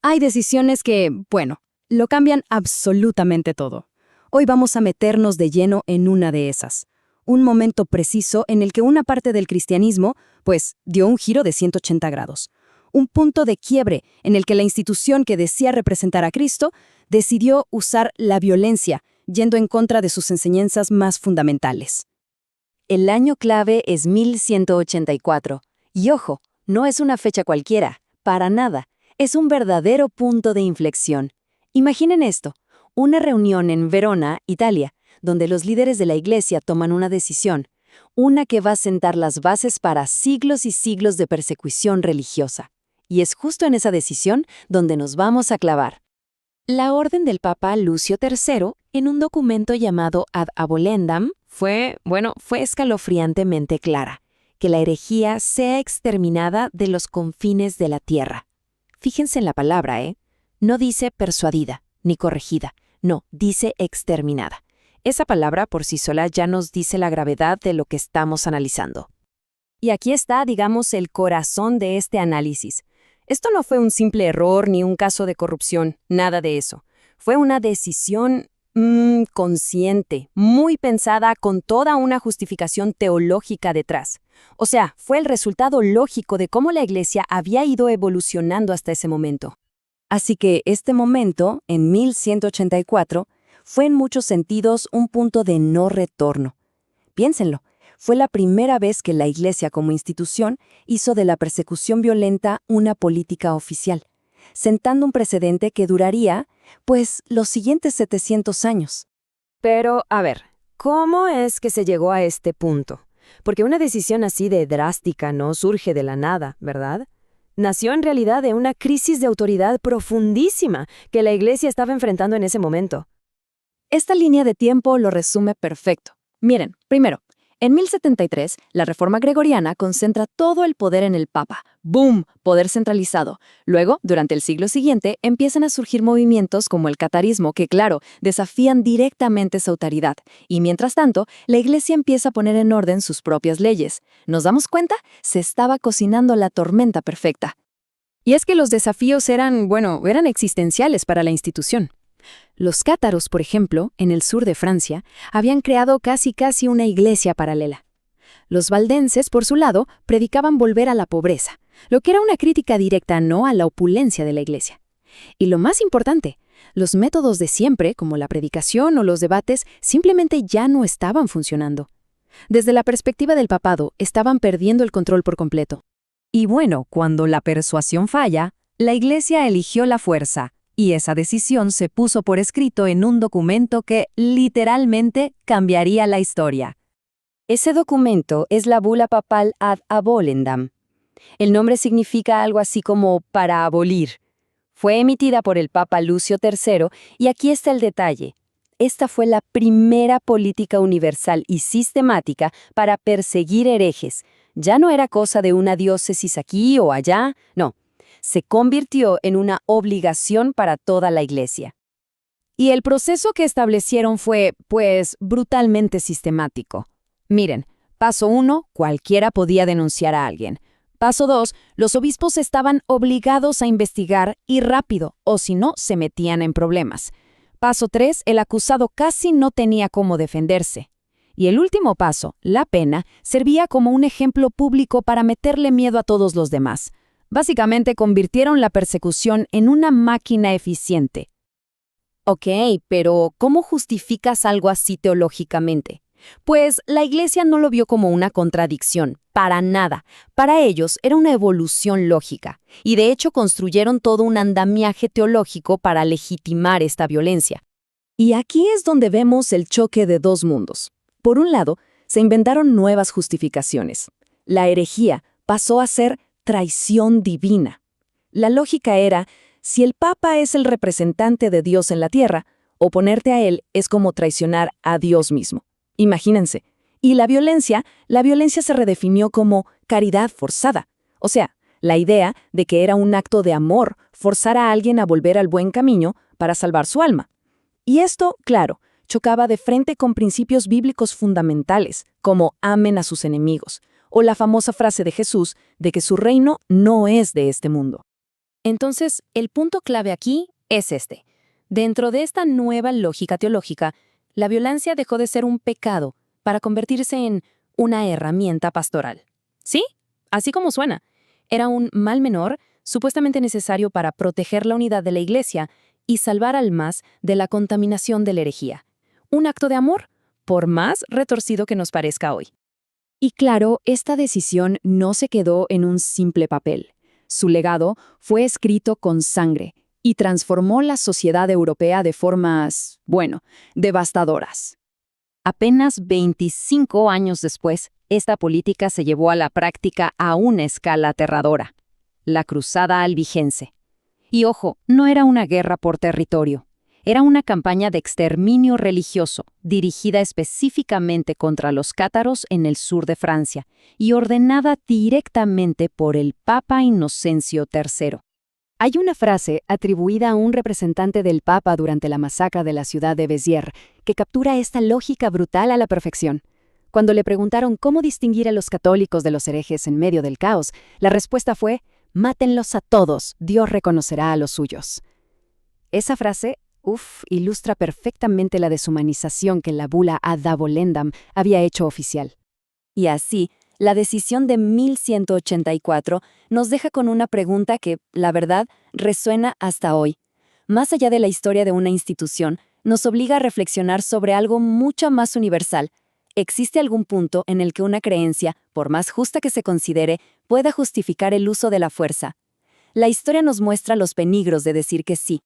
Hay decisiones que, bueno, lo cambian absolutamente todo. Hoy vamos a meternos de lleno en una de esas. Un momento preciso en el que una parte del cristianismo, pues, dio un giro de 180 grados. Un punto de quiebre en el que la institución que decía representar a Cristo decidió usar la violencia, yendo en contra de sus enseñanzas más fundamentales. El año clave es 1184. Y ojo, no es una fecha cualquiera, para nada. Es un verdadero punto de inflexión. Imaginen esto, una reunión en Verona, Italia, donde los líderes de la Iglesia toman una decisión, una que va a sentar las bases para siglos y siglos de persecución religiosa. Y es justo en esa decisión donde nos vamos a clavar. La orden del Papa Lucio III, en un documento llamado Ad Abolendam, fue escalofriantemente clara, que la herejía sea exterminada de los confines de la tierra. Fíjense en la palabra, No dice persuadida, ni corregida, no, dice exterminada. Esa palabra por sí sola ya nos dice la gravedad de lo que estamos analizando. Y aquí está, digamos, el corazón de este análisis. Esto no fue un simple error ni un caso de corrupción, nada de eso. Fue una decisión consciente, muy pensada, con toda una justificación teológica detrás. O sea, fue el resultado lógico de cómo la Iglesia había ido evolucionando hasta ese momento. Así que este momento, en 1184, fue en muchos sentidos un punto de no retorno. Piénsenlo. Fue la primera vez que la Iglesia como institución hizo de la persecución violenta una política oficial, sentando un precedente que duraría, pues, los siguientes 700 años. Pero, a ver, ¿cómo es que se llegó a este punto? Porque una decisión así de drástica no surge de la nada, ¿verdad? Nació en realidad de una crisis de autoridad profundísima que la Iglesia estaba enfrentando en ese momento. Esta línea de tiempo lo resume perfecto. Miren, primero, en 1073, la Reforma Gregoriana concentra todo el poder en el Papa. ¡Boom! Poder centralizado. Luego, durante el siglo siguiente, empiezan a surgir movimientos como el catarismo que, claro, desafían directamente su autoridad. Y mientras tanto, la Iglesia empieza a poner en orden sus propias leyes. ¿Nos damos cuenta? Se estaba cocinando la tormenta perfecta. Y es que los desafíos eran existenciales para la institución. Los cátaros, por ejemplo, en el sur de Francia, habían creado casi una iglesia paralela. Los valdenses, por su lado, predicaban volver a la pobreza, lo que era una crítica directa no a la opulencia de la iglesia. Y lo más importante, los métodos de siempre, como la predicación o los debates, simplemente ya no estaban funcionando. Desde la perspectiva del papado, estaban perdiendo el control por completo. Y bueno, cuando la persuasión falla, la iglesia eligió la fuerza. Y esa decisión se puso por escrito en un documento que, literalmente, cambiaría la historia. Ese documento es la bula papal Ad Abolendam. El nombre significa algo así como para abolir. Fue emitida por el Papa Lucio III y aquí está el detalle. Esta fue la primera política universal y sistemática para perseguir herejes. Ya no era cosa de una diócesis aquí o allá, no. Se convirtió en una obligación para toda la Iglesia. Y el proceso que establecieron fue, brutalmente sistemático. Miren, paso 1, cualquiera podía denunciar a alguien. Paso 2, los obispos estaban obligados a investigar y rápido, o si no, se metían en problemas. Paso 3, el acusado casi no tenía cómo defenderse. Y el último paso, la pena, servía como un ejemplo público para meterle miedo a todos los demás. Básicamente convirtieron la persecución en una máquina eficiente. Ok, pero ¿cómo justificas algo así teológicamente? Pues la Iglesia no lo vio como una contradicción, para nada. Para ellos era una evolución lógica, y de hecho construyeron todo un andamiaje teológico para legitimar esta violencia. Y aquí es donde vemos el choque de dos mundos. Por un lado, se inventaron nuevas justificaciones. La herejía pasó a ser traición divina. La lógica era, si el Papa es el representante de Dios en la tierra, oponerte a él es como traicionar a Dios mismo. Imagínense. Y la violencia se redefinió como caridad forzada. O sea, la idea de que era un acto de amor forzar a alguien a volver al buen camino para salvar su alma. Y esto, claro, chocaba de frente con principios bíblicos fundamentales, como amen a sus enemigos, o la famosa frase de Jesús de que su reino no es de este mundo. Entonces, el punto clave aquí es este. Dentro de esta nueva lógica teológica, la violencia dejó de ser un pecado para convertirse en una herramienta pastoral. ¿Sí? Así como suena. Era un mal menor supuestamente necesario para proteger la unidad de la Iglesia y salvar almas de la contaminación de la herejía. Un acto de amor, por más retorcido que nos parezca hoy. Y claro, esta decisión no se quedó en un simple papel. Su legado fue escrito con sangre y transformó la sociedad europea de formas, bueno, devastadoras. Apenas 25 años después, esta política se llevó a la práctica a una escala aterradora: la Cruzada Albigense. Y ojo, no era una guerra por territorio. Era una campaña de exterminio religioso, dirigida específicamente contra los cátaros en el sur de Francia y ordenada directamente por el Papa Inocencio III. Hay una frase atribuida a un representante del Papa durante la masacre de la ciudad de Béziers que captura esta lógica brutal a la perfección. Cuando le preguntaron cómo distinguir a los católicos de los herejes en medio del caos, la respuesta fue: «Mátenlos a todos, Dios reconocerá a los suyos». Esa frase ilustra perfectamente la deshumanización que la bula Ad Volendam había hecho oficial. Y así, la decisión de 1184 nos deja con una pregunta que, la verdad, resuena hasta hoy. Más allá de la historia de una institución, nos obliga a reflexionar sobre algo mucho más universal. ¿Existe algún punto en el que una creencia, por más justa que se considere, pueda justificar el uso de la fuerza? La historia nos muestra los peligros de decir que sí,